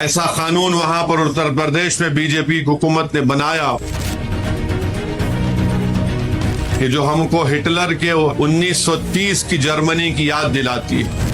ایسا قانون وہاں پر اتر پردیش میں بی جے پی حکومت نے بنایا کہ جو ہم کو ہٹلر کے 1930 کی جرمنی کی یاد دلاتی ہے۔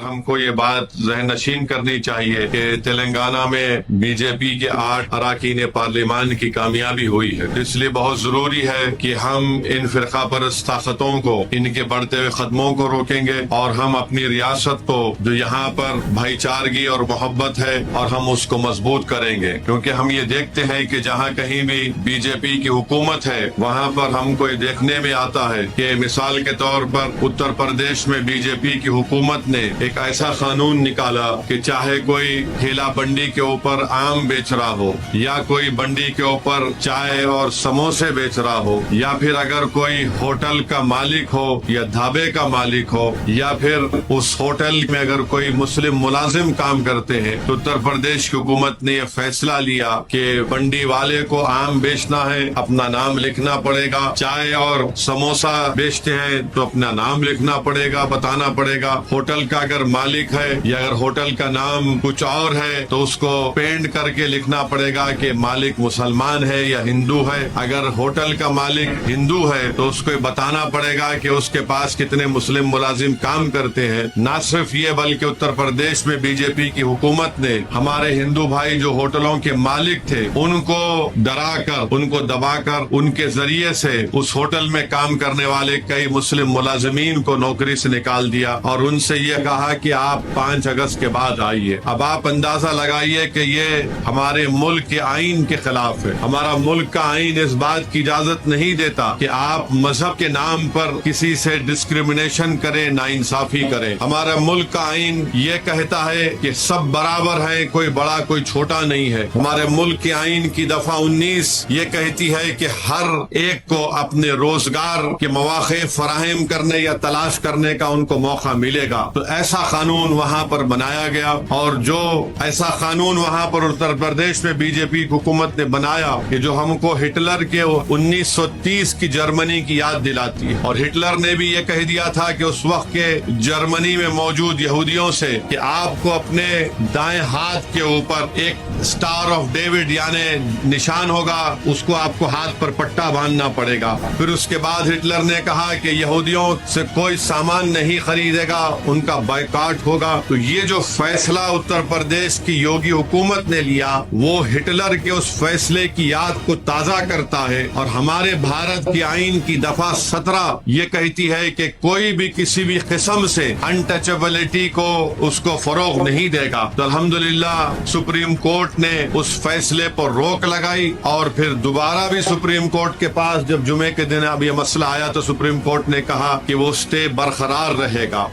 ہم کو یہ بات ذہن نشین کرنی چاہیے کہ تلنگانہ میں بی جے پی کے 8 اراکین پارلیمان کی کامیابی ہوئی ہے، اس لیے بہت ضروری ہے کہ ہم ان فرقہ پرست طاقتوں کو، ان کے بڑھتے ہوئے قدموں کو روکیں گے اور ہم اپنی ریاست کو جو یہاں پر بھائی چارگی اور محبت ہے اور ہم اس کو مضبوط کریں گے، کیونکہ ہم یہ دیکھتے ہیں کہ جہاں کہیں بھی بی جے پی کی حکومت ہے وہاں پر ہم کو یہ دیکھنے میں آتا ہے کہ مثال کے طور پر اتر پردیش میں بی جے پی کی حکومت نے ایک ایسا قانون نکالا کہ چاہے کوئی ٹھیلا بنڈی کے اوپر آم بیچ رہا ہو، یا کوئی بنڈی کے اوپر چائے اور سموسے بیچ رہا ہو، یا پھر اگر کوئی ہوٹل کا مالک ہو یا ڈھابے کا مالک ہو، یا پھر اس ہوٹل میں اگر کوئی مسلم ملازم کام کرتے ہیں، تو اتر پردیش کی حکومت نے یہ فیصلہ لیا کہ بنڈی والے کو آم بیچنا ہے اپنا نام لکھنا پڑے گا، چائے اور سموسا بیچتے ہیں تو اپنا نام لکھنا پڑے گا، بتانا پڑے گا، ہوٹل کا اگر مالک ہے یا اگر ہوٹل کا نام کچھ اور ہے تو اس کو پینٹ کر کے لکھنا پڑے گا کہ مالک مسلمان ہے یا ہندو ہے، اگر ہوٹل کا مالک ہندو ہے تو اس کو بتانا پڑے گا کہ اس کے پاس کتنے مسلم ملازم کام کرتے ہیں۔ نہ صرف یہ بلکہ اتر پردیش میں بی جے پی کی حکومت نے ہمارے ہندو بھائی جو ہوٹلوں کے مالک تھے ان کو ڈرا کر، ان کو دبا کر، ان کے ذریعے سے اس ہوٹل میں کام کرنے والے کئی مسلم ملازمین کو نوکری سے نکال دیا اور ان سے یہ کہا کہ آپ 5 اگست کے بعد آئیے۔ اب آپ اندازہ لگائیے کہ یہ ہمارے ملک کے آئین کے خلاف ہے۔ ہمارا ملک کا آئین اس بات کی اجازت نہیں دیتا کہ آپ مذہب کے نام پر کسی سے ڈسکریمنیشن کریں، ناانصافی کریں۔ ہمارا ملک کا آئین یہ کہتا ہے کہ سب برابر ہیں، کوئی بڑا کوئی چھوٹا نہیں ہے۔ ہمارے ملک کے آئین کی دفعہ 19 یہ کہتی ہے کہ ہر ایک کو اپنے روزگار کے مواقع فراہم کرنے یا تلاش کرنے کا ان کو موقع ملے گا۔ تو ایسا قانون وہاں پر بنایا گیا، اور جو ایسا قانون وہاں پر اتر پردیش میں بی جے پی حکومت نے بنایا کہ جو ہم کو ہٹلر کے 1930 کی جرمنی کی یاد دلاتی ہے، اور ہٹلر نے بھی یہ کہہ دیا تھا کہ اس وقت کے جرمنی میں موجود یہودیوں سے کہ آپ کو اپنے دائیں ہاتھ کے اوپر ایک سٹار آف ڈیوڈ یعنی نشان ہوگا، اس کو آپ کو ہاتھ پر پٹا باندھنا پڑے گا۔ پھر اس کے بعد ہٹلر نے کہا کہ یہودیوں سے کوئی سامان نہیں خریدے گا، ان کا بائیکاٹ ہوگا۔ تو یہ جو فیصلہ اتر پردیش کی یوگی حکومت نے لیا وہ ہٹلر کے اس فیصلے کی یاد کو تازہ کرتا ہے، اور ہمارے بھارت کی آئین کی دفعہ 17 یہ کہتی ہے کہ کوئی بھی کسی بھی قسم سے انٹچبلٹی کو اس کو فروغ نہیں دے گا۔ تو الحمدللہ سپریم کورٹ نے اس فیصلے پر روک لگائی، اور پھر دوبارہ بھی سپریم کورٹ کے پاس جب جمعے کے دن اب یہ مسئلہ آیا تو سپریم کورٹ نے کہا کہ وہ اسٹے برقرار رہے گا۔